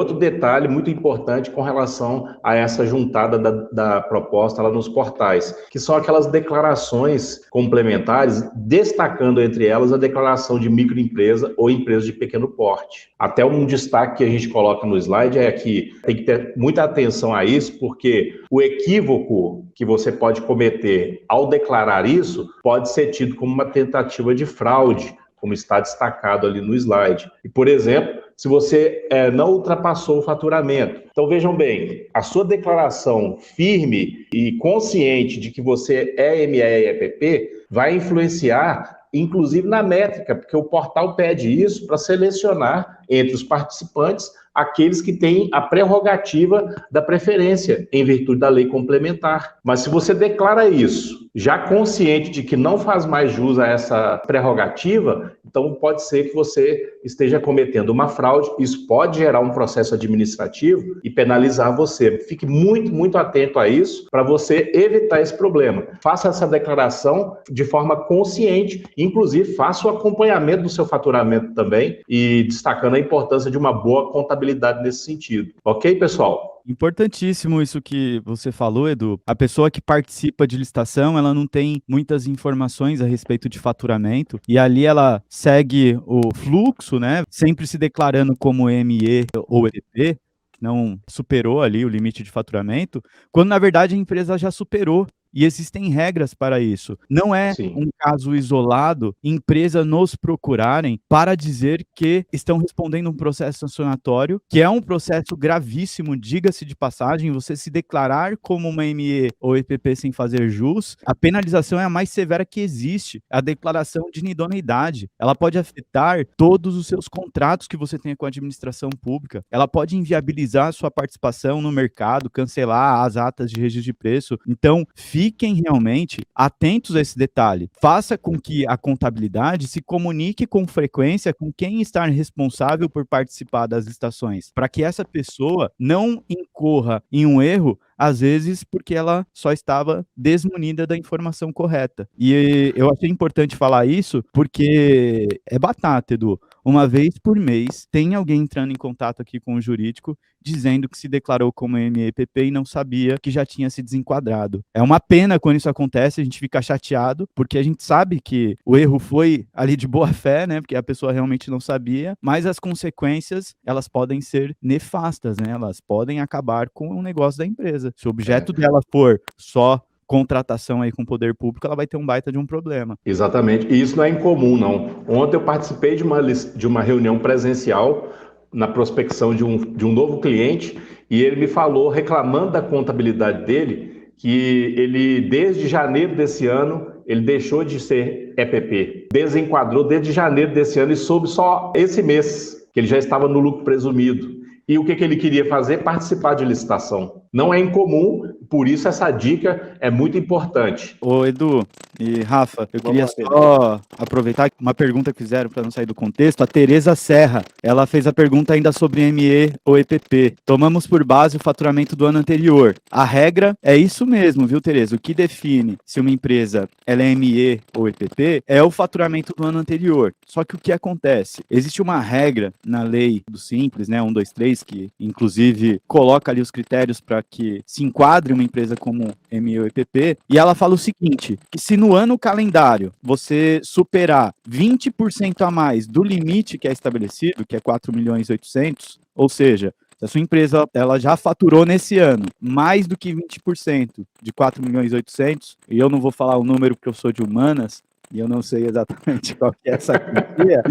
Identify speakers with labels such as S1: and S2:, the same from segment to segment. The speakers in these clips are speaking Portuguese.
S1: outro detalhe muito importante com relação a essa juntada da proposta lá nos portais, que são aquelas declarações complementares, destacando entre elas a declaração de microempresa ou empresa de pequeno porte. Até um destaque que a gente coloca no slide é que tem que ter muita atenção a isso, porque o equívoco que você pode cometer ao declarar isso pode ser tido como uma tentativa de fraude, como está destacado ali no slide. E, por exemplo, se você não ultrapassou o faturamento. Então, vejam bem, a sua declaração firme e consciente de que você é ME e EPP vai influenciar, inclusive, na métrica, porque o portal pede isso para selecionar entre os participantes aqueles que têm a prerrogativa da preferência, em virtude da lei complementar. Mas se você declara isso, já consciente de que não faz mais jus a essa prerrogativa, então pode ser que você esteja cometendo uma fraude, isso pode gerar um processo administrativo e penalizar você. Fique muito, muito atento a isso para você evitar esse problema. Faça essa declaração de forma consciente, inclusive faça o acompanhamento do seu faturamento também e destacando a importância de uma boa contabilidade nesse sentido. Ok, pessoal?
S2: Importantíssimo isso que você falou, Edu. A pessoa que participa de licitação, ela não tem muitas informações a respeito de faturamento e ali ela segue o fluxo, né? Sempre se declarando como ME ou EPP, que não superou ali o limite de faturamento, quando na verdade a empresa já superou. E existem regras para isso. Não é um caso isolado, empresa nos procurarem para dizer que estão respondendo um processo sancionatório, que é um processo gravíssimo, diga-se de passagem, você se declarar como uma ME ou EPP sem fazer jus, a penalização é a mais severa que existe, a declaração de inidoneidade. Ela pode afetar todos os seus contratos que você tenha com a administração pública, ela pode inviabilizar a sua participação no mercado, cancelar as atas de registro de preço. Então, fiquem realmente atentos a esse detalhe. Faça com que a contabilidade se comunique com frequência com quem está responsável por participar das licitações, para que essa pessoa não incorra em um erro, às vezes porque ela só estava desmunida da informação correta. E eu achei importante falar isso porque é batata, Edu. Uma vez por mês, tem alguém entrando em contato aqui com o jurídico dizendo que se declarou como MEPP e não sabia que já tinha se desenquadrado. É uma pena quando isso acontece, a gente fica chateado, porque a gente sabe que o erro foi ali de boa fé, né, porque a pessoa realmente não sabia, mas as consequências, elas podem ser nefastas, né, elas podem acabar com o negócio da empresa. Se o objeto dela for só contratação aí com o poder público, ela vai ter um baita de um problema.
S1: Exatamente, e isso não é incomum, não. Ontem eu participei de uma reunião presencial na prospecção de um novo cliente e ele me falou, reclamando da contabilidade dele, que ele, desde janeiro desse ano, ele deixou de ser EPP, desenquadrou desde janeiro desse ano e soube só esse mês que ele já estava no lucro presumido. E o que ele queria fazer? Participar de licitação. Não é incomum, por isso essa dica é muito importante.
S2: Ô, Edu e Rafa, eu queria só aproveitar uma pergunta que fizeram para não sair do contexto. A Tereza Serra, ela fez a pergunta ainda sobre ME ou EPP. Tomamos por base o faturamento do ano anterior. A regra é isso mesmo, viu, Tereza? O que define se uma empresa ela é ME ou EPP é o faturamento do ano anterior. Só que o que acontece? Existe uma regra na lei do Simples, né, 123, que inclusive coloca ali os critérios para que se enquadre uma empresa como ME ou EPP, e ela fala o seguinte, que se no ano calendário você superar 20% a mais do limite que é estabelecido, que é 4.800.000, ou seja, se a sua empresa ela já faturou nesse ano mais do que 20% de 4.800.000, e eu não vou falar o número porque eu sou de humanas, e eu não sei exatamente qual que é essa quantia,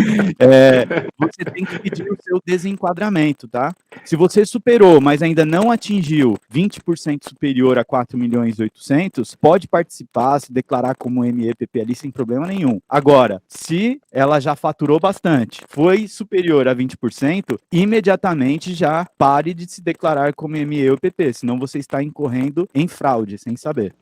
S2: você tem que pedir o seu desenquadramento, tá? Se você superou, mas ainda não atingiu 20% superior a 4.800.000, pode participar, se declarar como MEPP ali sem problema nenhum. Agora, se ela já faturou bastante, foi superior a 20%, imediatamente já pare de se declarar como ME ou EPP, senão você está incorrendo em fraude, sem saber.